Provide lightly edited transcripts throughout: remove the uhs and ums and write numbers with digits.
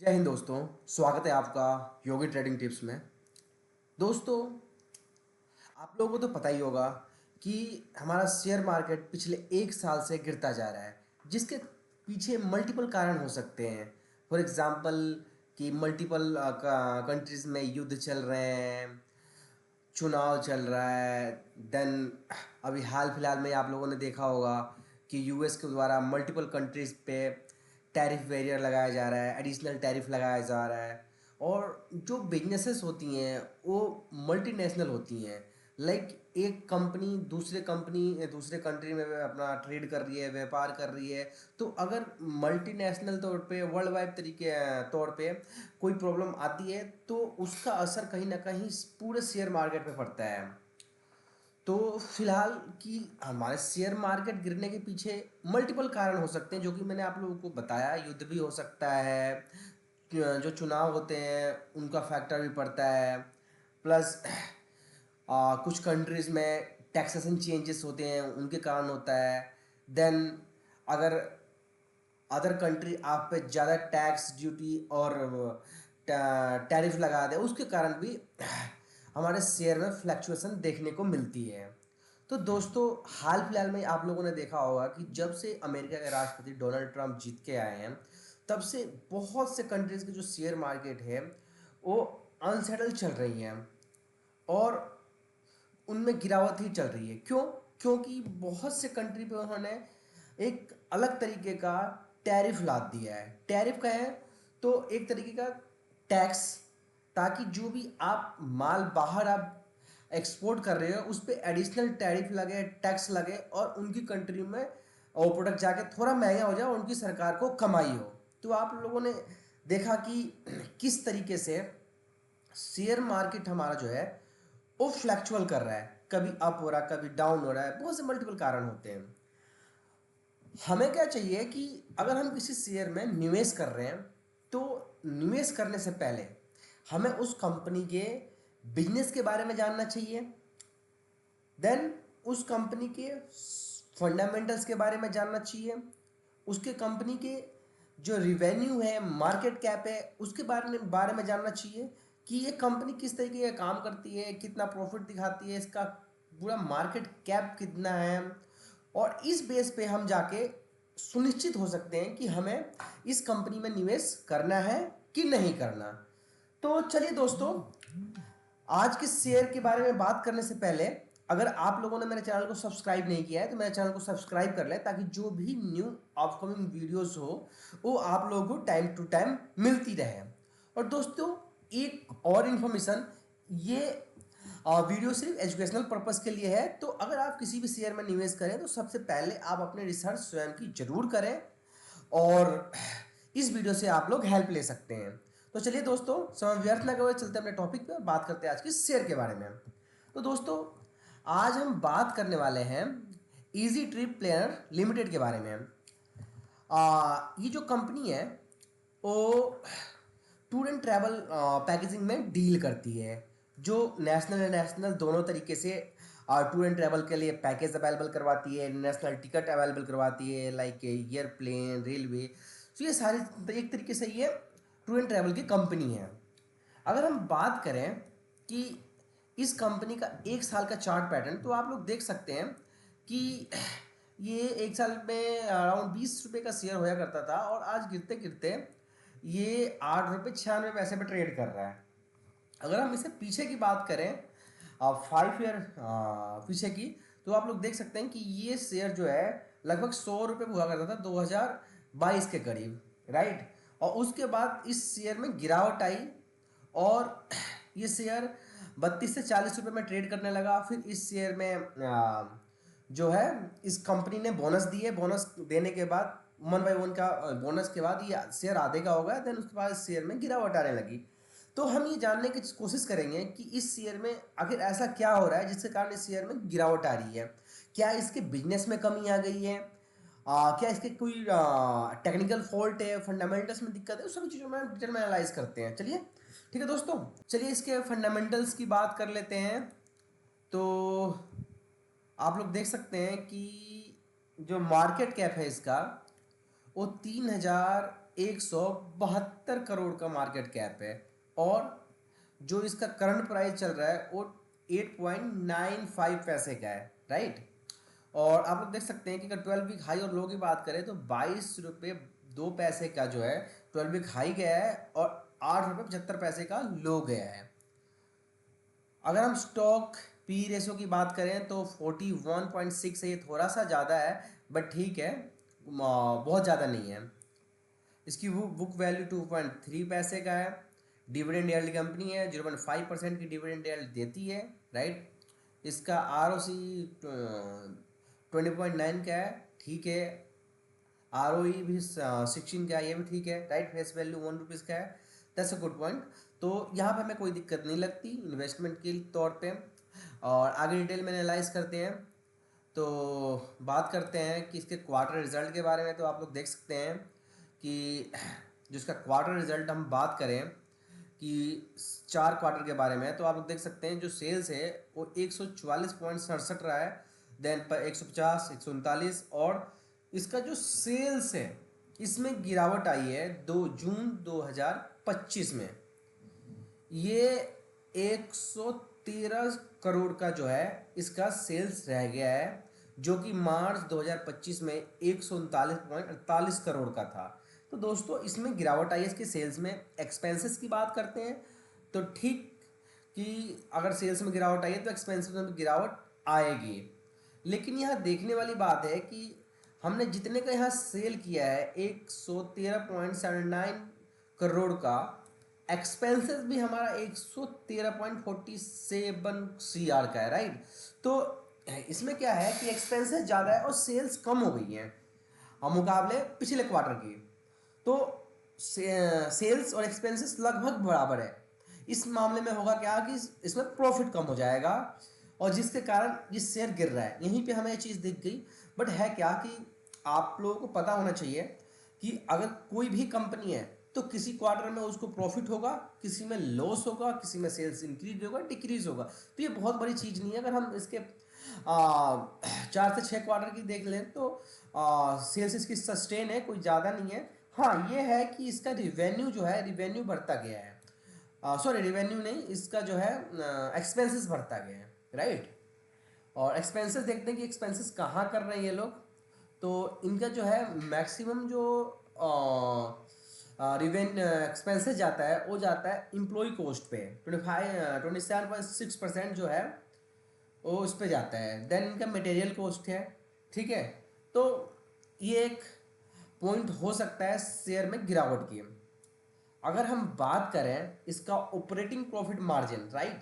जय हिंद दोस्तों। स्वागत है आपका योगी ट्रेडिंग टिप्स में। दोस्तों, आप लोगों को तो पता ही होगा कि हमारा शेयर मार्केट पिछले एक साल से गिरता जा रहा है, जिसके पीछे मल्टीपल कारण हो सकते हैं। फॉर एग्जांपल कि मल्टीपल कंट्रीज़ में युद्ध चल रहे हैं, चुनाव चल रहा है। देन अभी हाल फिलहाल में आप लोगों ने देखा होगा कि यूएस के द्वारा मल्टीपल कंट्रीज़ पे टैरिफ बैरियर लगाया जा रहा है, एडिशनल टैरिफ लगाया जा रहा है। और जो बिजनेसेस होती हैं वो मल्टीनेशनल होती हैं। लाइक एक कंपनी दूसरे कंट्री में अपना ट्रेड कर रही है, व्यापार कर रही है। तो अगर मल्टीनेशनल तौर पे, वर्ल्ड वाइड तरीके तौर पे कोई प्रॉब्लम आती है तो उसका असर कहीं ना कहीं पूरे शेयर मार्केट पे पड़ता है। तो फिलहाल कि हमारे शेयर मार्केट गिरने के पीछे मल्टीपल कारण हो सकते हैं, जो कि मैंने आप लोगों को बताया। युद्ध भी हो सकता है, जो चुनाव होते हैं उनका फैक्टर भी पड़ता है, प्लस कुछ कंट्रीज़ में टैक्सेशन चेंजेस होते हैं उनके कारण होता है। देन अगर अदर कंट्री आप पे ज़्यादा टैक्स, ड्यूटी और टैरिफ लगा दे, उसके कारण भी हमारे शेयर में फ्लैक्चुएशन देखने को मिलती है। तो दोस्तों, हाल फिलहाल में आप लोगों ने देखा होगा कि जब से अमेरिका के राष्ट्रपति डोनाल्ड ट्रंप जीत के आए हैं, तब से बहुत से कंट्रीज़ के जो शेयर मार्केट है वो अनसेटल चल रही हैं और उनमें गिरावट ही चल रही है। क्यों? क्योंकि बहुत से कंट्री पे उन्होंने एक अलग तरीके का टैरिफ लाद दिया है। टैरिफ का है तो एक तरीके का टैक्स, ताकि जो भी आप माल बाहर आप एक्सपोर्ट कर रहे हो उस पर एडिशनल टैरिफ लगे, टैक्स लगे और उनकी कंट्री में वो प्रोडक्ट जाके थोड़ा महंगा हो जाए और उनकी सरकार को कमाई हो। तो आप लोगों ने देखा कि किस तरीके से शेयर मार्केट हमारा जो है वो फ्लैक्चुअल कर रहा है, कभी अप हो रहा है, कभी डाउन हो रहा है। बहुत से मल्टीपल कारण होते हैं। हमें क्या चाहिए कि अगर हम किसी शेयर में निवेश कर रहे हैं तो निवेश करने से पहले हमें उस कंपनी के बिजनेस के बारे में जानना चाहिए। देन उस कंपनी के फंडामेंटल्स के बारे में जानना चाहिए। उसके कंपनी के जो रिवेन्यू है, मार्केट कैप है, उसके बारे में जानना चाहिए कि ये कंपनी किस तरीके का काम करती है, कितना प्रॉफिट दिखाती है, इसका पूरा मार्केट कैप कितना है। और इस बेस पे हम जाके सुनिश्चित हो सकते हैं कि हमें इस कंपनी में निवेश करना है कि नहीं करना। तो चलिए दोस्तों, आज के शेयर के बारे में बात करने से पहले अगर आप लोगों ने मेरे चैनल को सब्सक्राइब नहीं किया है तो मेरे चैनल को सब्सक्राइब कर लें, ताकि जो भी न्यू अपकमिंग वीडियोस हो वो आप लोगों को टाइम टू टाइम मिलती रहे। और दोस्तों, एक और इन्फॉर्मेशन, ये वीडियो सिर्फ एजुकेशनल पर्पस के लिए है। तो अगर आप किसी भी शेयर में निवेश करें तो सबसे पहले आप अपने रिसर्च स्वयं की जरूर करें और इस वीडियो से आप लोग हेल्प ले सकते हैं। तो चलिए दोस्तों, समय व्यर्थ न करते चलते अपने टॉपिक पे और बात करते हैं आज के शेयर के बारे में। तो दोस्तों, आज हम बात करने वाले हैं इजी ट्रिप प्लानर लिमिटेड के बारे में। ये जो कंपनी है वो टूर एंड ट्रैवल पैकेजिंग में डील करती है, जो नेशनल एंड नेशनल दोनों तरीके से टूर एंड ट्रैवल के लिए पैकेज अवेलेबल करवाती है, नेशनल टिकट अवेलेबल करवाती है, लाइक एयरप्लेन, रेलवे। तो ये सारी एक तरीके से ये टूर एंड ट्रैवल की कंपनी है। अगर हम बात करें कि इस कंपनी का एक साल का चार्ट पैटर्न, तो आप लोग देख सकते हैं कि ये एक साल में अराउंड 20 रुपये का शेयर होया करता था और आज गिरते गिरते ये 8 रुपये 96 पैसे पे ट्रेड कर रहा है। अगर हम इसे पीछे की बात करें, 5 ईयर पीछे की, तो आप लोग देख सकते हैं कि ये शेयर जो है लगभग 100 रुपये हुआ करता था 2022 के करीब, राइट। और उसके बाद इस शेयर में गिरावट आई और ये शेयर 32 से 40 रुपये में ट्रेड करने लगा। फिर इस शेयर में जो है इस कंपनी ने बोनस दिए। बोनस देने के बाद 1/1 का बोनस के बाद ये शेयर आधे का हो गया। देन उसके बाद इस शेयर में गिरावट आने लगी। तो हम ये जानने की कोशिश करेंगे कि इस शेयर में आखिर ऐसा क्या हो रहा है जिसके कारण इस शेयर में गिरावट आ रही है। क्या इसके बिजनेस में कमी आ गई है? क्या इसके कोई टेक्निकल फॉल्ट है, फंडामेंटल्स में दिक्कत है? उस सभी चीज़ों में डिटेल में एनालाइज करते हैं। चलिए ठीक है दोस्तों, चलिए इसके फंडामेंटल्स की बात कर लेते हैं। तो आप लोग देख सकते हैं कि जो मार्केट कैप है इसका वो 3,000 172 करोड़ का मार्केट कैप है और जो इसका करंट प्राइस चल रहा है वो 8.95 पैसे का है, राइट। और आप लोग देख सकते हैं कि अगर 12 वीक हाई और लो की बात करें तो 22 रुपये 2 पैसे का जो है 12 वीक हाई गया है और 8 रुपये 75 पैसे का लो गया है। अगर हम स्टॉक पी रेशो की बात करें तो 41.6 है, ये थोड़ा सा ज़्यादा है बट ठीक है, बहुत ज़्यादा नहीं है। इसकी बुक वैल्यू 2.3 पैसे का है। डिविडेंड यील्ड कंपनी है, 0.5% की डिविडेंड यील्ड देती है, राइट। इसका ROC 20.9 का है, ठीक है। ROE भी 16 का है, ये भी ठीक है, राइट। फेस वैल्यू 1 रुपीज़ का है, दैट्स अ गुड पॉइंट। तो यहाँ पे हमें कोई दिक्कत नहीं लगती इन्वेस्टमेंट के तौर पे। और आगे डिटेल में एनालाइज करते हैं तो बात करते हैं कि इसके क्वार्टर रिजल्ट के बारे में। तो आप लोग देख सकते हैं कि जिसका क्वार्टर रिजल्ट हम बात करें कि 4 क्वार्टर के बारे में, तो आप लोग देख सकते हैं जो सेल्स है वो 144.67 रहा है, देन 150, 139, और इसका जो सेल्स है इसमें गिरावट आई है 2 जून 2025 में। ये 113 करोड़ का जो है इसका सेल्स रह गया है, जो कि मार्च 2025 में 139.48 करोड़ का था। तो दोस्तों इसमें गिरावट आई है इसके सेल्स में। एक्सपेंसेस की बात करते हैं तो ठीक कि अगर सेल्स में गिरावट आई है तो एक्सपेंसेस में भी गिरावट आएगी। लेकिन यहाँ देखने वाली बात है कि हमने जितने का यहाँ सेल किया है 113.79 करोड़ का, एक्सपेंसेस भी हमारा 113.47 CR का है, राइट। तो इसमें क्या है कि एक्सपेंसेस ज़्यादा है और सेल्स कम हो गई हैं मुकाबले पिछले क्वार्टर की। तो सेल्स और एक्सपेंसेस लगभग बराबर है। इस मामले में होगा क्या कि इसमें प्रॉफिट कम हो जाएगा और जिसके कारण ये शेयर गिर रहा है। यहीं पे हमें ये चीज़ दिख गई। बट है क्या कि आप लोगों को पता होना चाहिए कि अगर कोई भी कंपनी है तो किसी क्वार्टर में उसको प्रॉफिट होगा, किसी में लॉस होगा, किसी में सेल्स इंक्रीज होगा, डिक्रीज होगा। तो ये बहुत बड़ी चीज़ नहीं है। अगर हम इसके 4 से 6 क्वार्टर की देख लें तो सेल्स इसकी सस्टेन है, कोई ज़्यादा नहीं है। हाँ ये है कि इसका रिवेन्यू जो है रिवेन्यू बढ़ता गया है, सॉरी रिवेन्यू नहीं, इसका जो है एक्सपेंसेस बढ़ता गया है, राइट। और एक्सपेंसेस देखते हैं कि एक्सपेंसेस कहाँ कर रहे हैं ये लोग। तो इनका जो है मैक्सिमम जो एक्सपेंसेस जाता है वो जाता है एम्प्लॉय कोस्ट पे, 27.6% जो है वो उस पे जाता है। देन इनका मटेरियल कॉस्ट है, ठीक है। तो ये एक पॉइंट हो सकता है शेयर में गिरावट की। अगर हम बात करें इसका ऑपरेटिंग प्रॉफिट मार्जिन, राइट,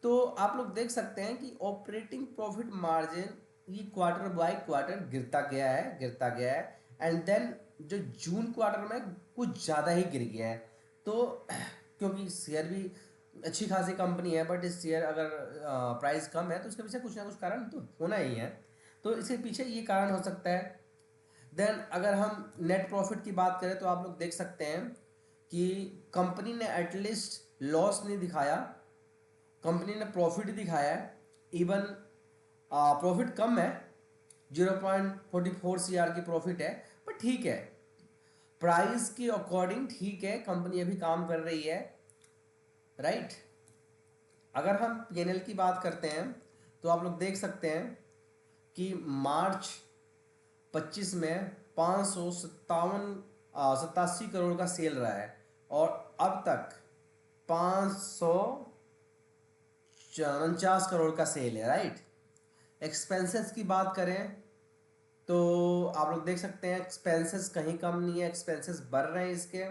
तो आप लोग देख सकते हैं कि ऑपरेटिंग प्रॉफिट मार्जिन ये क्वार्टर बाय क्वार्टर गिरता गया है, गिरता गया है। एंड देन जो जून क्वार्टर में कुछ ज़्यादा ही गिर गया है। तो क्योंकि शेयर भी अच्छी खासी कंपनी है बट इस शेयर अगर प्राइस कम है तो उसके पीछे कुछ ना कुछ कारण तो होना ही है। तो इसके पीछे ये कारण हो सकता है। देन अगर हम नेट प्रॉफिट की बात करें तो आप लोग देख सकते हैं कि कंपनी ने एटलीस्ट लॉस नहीं दिखाया, कंपनी ने प्रॉफिट दिखाया है। इवन प्रॉफिट कम है, 0.44 CR की प्रॉफिट है, पर ठीक है, प्राइस के अकॉर्डिंग ठीक है, कंपनी अभी काम कर रही है, राइट। अगर हम PNL की बात करते हैं तो आप लोग देख सकते हैं कि मार्च 25 में 587 करोड़ का सेल रहा है और अब तक 549 करोड़ का सेल है, राइट। एक्सपेंसेस की बात करें तो आप लोग देख सकते हैं एक्सपेंसेस कहीं कम नहीं है, एक्सपेंसेस बढ़ रहे हैं इसके,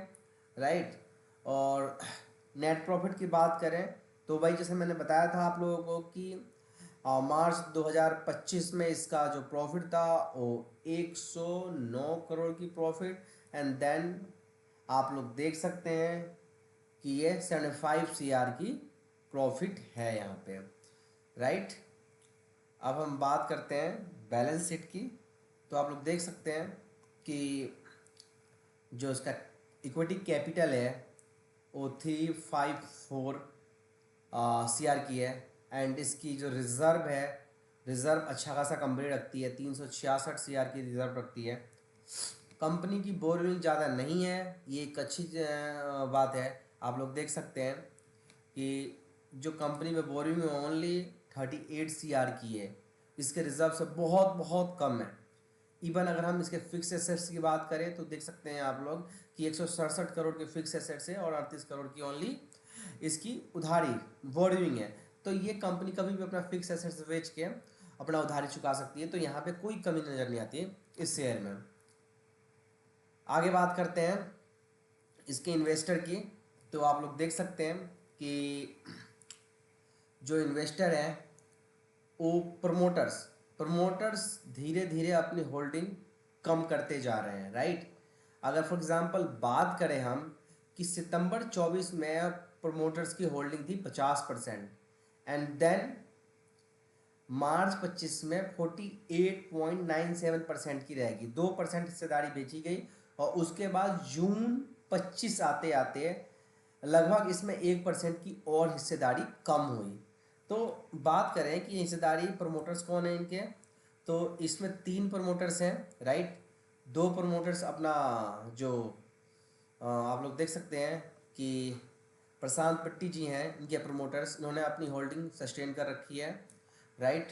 राइट। और नेट प्रॉफिट की बात करें तो भाई जैसे मैंने बताया था आप लोगों को कि मार्च 2025 में इसका जो प्रॉफिट था वो 109 करोड़ की प्रॉफिट। एंड देन आप लोग देख सकते हैं कि ये 75 CR की प्रॉफिट है यहाँ पे, राइट। अब हम बात करते हैं बैलेंस शीट की। तो आप लोग देख सकते हैं कि जो इसका इक्विटी कैपिटल है वो 354 CR की है। एंड इसकी जो रिज़र्व है, रिज़र्व अच्छा खासा कंपनी रखती है, 366 CR की रिज़र्व रखती है। कंपनी की बोरिंग ज़्यादा नहीं है, ये एक अच्छी बात है। आप लोग देख सकते हैं कि जो कंपनी में बोरिंग ओनली 38 CR की है, इसके रिजर्व से बहुत बहुत कम है। इवन अगर हम इसके फिक्स एसेट्स की बात करें तो देख सकते हैं आप लोग कि 167 करोड़ के फिक्स एसेट्स है और 38 करोड़ की ओनली इसकी उधारी बोरिंग है। तो ये कंपनी कभी भी अपना फिक्स एसेट्स बेच के अपना उधारी चुका सकती है, तो यहाँ पे कोई कमी नज़र नहीं आती है इस शेयर में। आगे बात करते हैं इसके इन्वेस्टर की। तो आप लोग देख सकते हैं कि जो इन्वेस्टर हैं वो प्रमोटर्स धीरे धीरे अपनी होल्डिंग कम करते जा रहे हैं, राइट। अगर फॉर एग्जांपल बात करें हम कि सितंबर 24 में प्रमोटर्स की होल्डिंग थी 50% एंड देन मार्च 25 में 48.97% की रहेगी, 2% हिस्सेदारी बेची गई। और उसके बाद जून 25 आते आते लगभग इसमें 1% की और हिस्सेदारी कम हुई। तो बात करें कि हिस्सेदारी प्रमोटर्स कौन है इनके, तो इसमें 3 प्रमोटर्स हैं, राइट। 2 प्रमोटर्स अपना जो आप लोग देख सकते हैं कि प्रशांत पट्टी जी हैं, इनके प्रमोटर्स, इन्होंने अपनी होल्डिंग सस्टेन कर रखी है, राइट।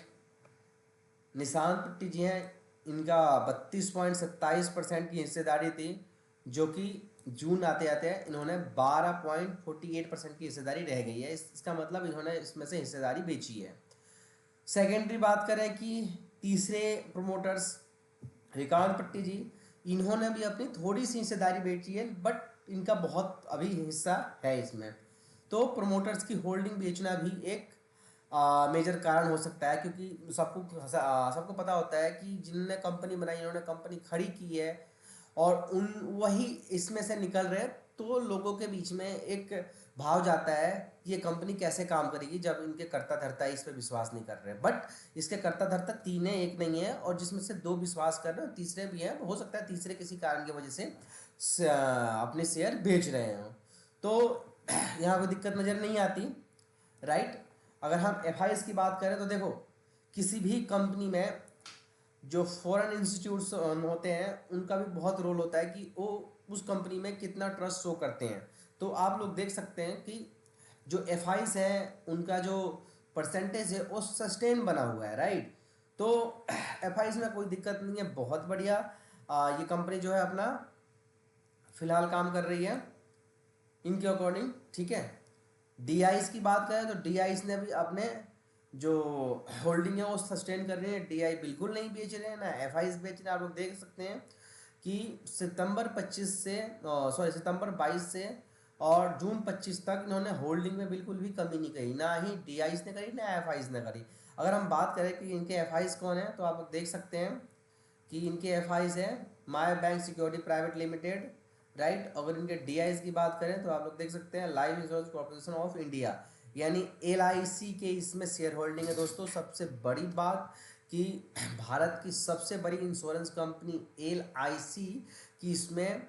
निशांत पट्टी जी हैं, इनका 32.27% की हिस्सेदारी थी, जो कि जून आते आते इन्होंने 12.48% की हिस्सेदारी रह गई है। इसका मतलब इन्होंने इसमें से हिस्सेदारी बेची है। सेकेंडरी बात करें कि तीसरे प्रमोटर्स रिकांत पट्टी जी, इन्होंने भी अपनी थोड़ी सी हिस्सेदारी बेची है, बट इनका बहुत अभी हिस्सा है इसमें। तो प्रमोटर्स की होल्डिंग बेचना भी एक मेजर कारण हो सकता है, क्योंकि सबको पता होता है कि जिनने कंपनी बनाई, इन्होंने कंपनी खड़ी की है और उन वही इसमें से निकल रहे, तो लोगों के बीच में एक भाव जाता है कि ये कंपनी कैसे काम करेगी जब इनके कर्ता धर्ता इस पर विश्वास नहीं कर रहे। बट इसके कर्ता धर्ता 3 है, एक नहीं है, और जिसमें से 2 विश्वास कर रहे हैं, तीसरे भी हैं। हो सकता है तीसरे किसी कारण की वजह से अपने शेयर बेच रहे हों, तो यहाँ कोई दिक्कत नज़र नहीं आती, राइट। अगर हम एफ की बात करें तो देखो, किसी भी कंपनी में जो फॉरेन इंस्टीट्यूट्स होते हैं उनका भी बहुत रोल होता है कि वो उस कंपनी में कितना ट्रस्ट शो करते हैं। तो आप लोग देख सकते हैं कि जो एफ हैं उनका जो परसेंटेज है वो सस्टेन बना हुआ है, राइट। तो एफ में कोई दिक्कत नहीं है, बहुत बढ़िया। ये कंपनी जो है अपना फिलहाल काम कर रही है इनके अकॉर्डिंग, ठीक है। डी की बात करें तो डी ने भी अपने जो होल्डिंग है वो सस्टेन कर रहे हैं। डी बिल्कुल नहीं बेच रहे हैं, ना एफ बेच रहे हैं। आप लोग देख सकते हैं कि सितंबर 22 से और जून 25 तक इन्होंने होल्डिंग में बिल्कुल भी कमी नहीं करी, ना ही डी ने करी ना एफ ने करी। अगर हम बात करें कि इनके एफ कौन है, तो आप लोग देख सकते हैं कि इनके एफ है my bank security private limited, right. अगर इनके डी की बात करें तो आप लोग देख सकते हैं life insurance corporation of India, यानी LIC के इसमें शेयर होल्डिंग है। दोस्तों सबसे बड़ी बात कि भारत की सबसे बड़ी इंश्योरेंस कंपनी LIC की इसमें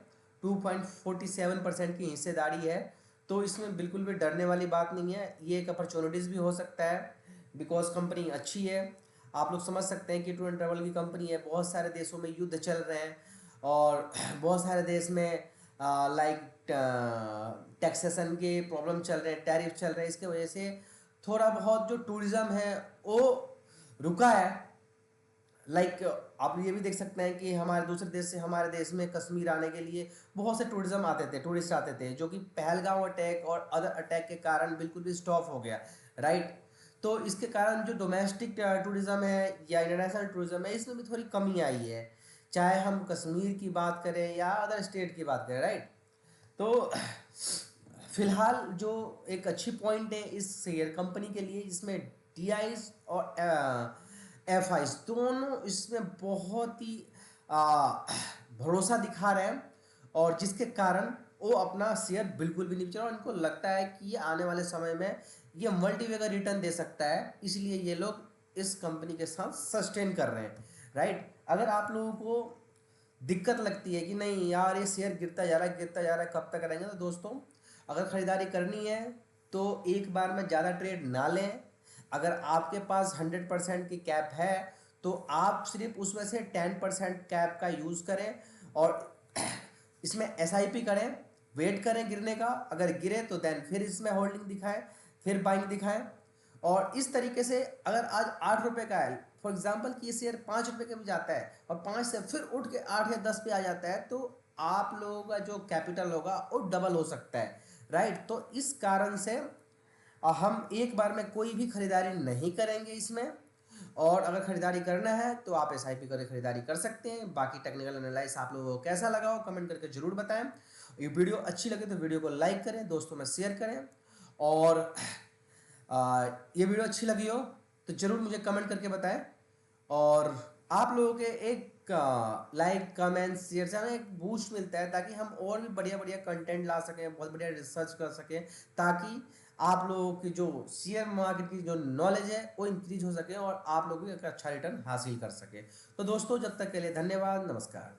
2.47% की हिस्सेदारी है। तो इसमें बिल्कुल भी डरने वाली बात नहीं है, ये एक अपॉर्चुनिटीज़ भी हो सकता है, बिकॉज कंपनी अच्छी है। आप लोग समझ सकते हैं कि टूर एंड ट्रैवल की कंपनी है, बहुत सारे देशों में युद्ध चल रहे हैं और बहुत सारे देश में लाइक टैक्सेशन के प्रॉब्लम चल रहे हैं, टैरिफ चल रहे हैं। इसके वजह से थोड़ा बहुत जो टूरिज़्म है वो रुका है। लाइक आप ये भी देख सकते हैं कि हमारे दूसरे देश से हमारे देश में कश्मीर आने के लिए बहुत से टूरिस्ट आते थे, जो कि पहलगांव अटैक और अदर अटैक के कारण बिल्कुल भी स्टॉप हो गया, राइट। तो इसके कारण जो डोमेस्टिक टूरिज़्म है या इंटरनेशनल टूरिज़्म है, इसमें भी थोड़ी कमी आई है, चाहे हम कश्मीर की बात करें या अदर स्टेट की बात करें, राइट। तो फिलहाल जो एक अच्छी पॉइंट है इस शेयर कंपनी के लिए, जिसमें डी और एफ दोनों इसमें बहुत ही भरोसा दिखा रहे हैं, और जिसके कारण वो अपना शेयर बिल्कुल भी नहीं बेच रहा, और इनको लगता है कि ये आने वाले समय में ये मल्टीवे का रिटर्न दे सकता है, इसलिए ये लोग इस कंपनी के साथ सस्टेन कर रहे हैं, राइट। अगर आप लोगों को दिक्कत लगती है कि नहीं यार ये शेयर गिरता जा रहा है कब तक करेंगे, तो दोस्तों अगर ख़रीदारी करनी है तो एक बार में ज़्यादा ट्रेड ना लें। अगर आपके पास 100% की कैप है तो आप सिर्फ उसमें से 10% कैप का यूज़ करें, और इसमें एसआईपी करें, वेट करें गिरने का, अगर गिरे तो देन फिर इसमें होल्डिंग दिखाए, फिर बाइंग दिखाए। और इस तरीके से अगर आज 8 रुपये का है, फॉर एग्जाम्पल कि ये शेयर 5 रुपये का भी जाता है और 5 से फिर उठ के 8 या 10 पे आ जाता है, तो आप लोगों का जो कैपिटल होगा वो डबल हो सकता है, राइट। तो इस कारण से हम एक बार में कोई भी खरीदारी नहीं करेंगे इसमें। और अगर खरीदारी करना है तो आप एसआईपी करके खरीदारी कर सकते हैं। बाकी टेक्निकल एनालाइज आप लोगों को कैसा लगा हो कमेंट करके जरूर बताएं। ये वीडियो अच्छी लगे तो वीडियो को लाइक करें, दोस्तों में शेयर करें। और ये वीडियो अच्छी लगी हो तो जरूर मुझे कमेंट करके बताएं। और आप लोगों के एक लाइक कमेंट शेयर से हमें एक बूस्ट मिलता है, ताकि हम और भी बढ़िया बढ़िया कंटेंट ला सकें, बहुत बढ़िया रिसर्च कर सकें, ताकि आप लोगों की जो शेयर मार्केट की जो नॉलेज है वो इंक्रीज हो सके और आप लोग भी एक अच्छा रिटर्न हासिल कर सके। तो दोस्तों जब तक के लिए धन्यवाद, नमस्कार।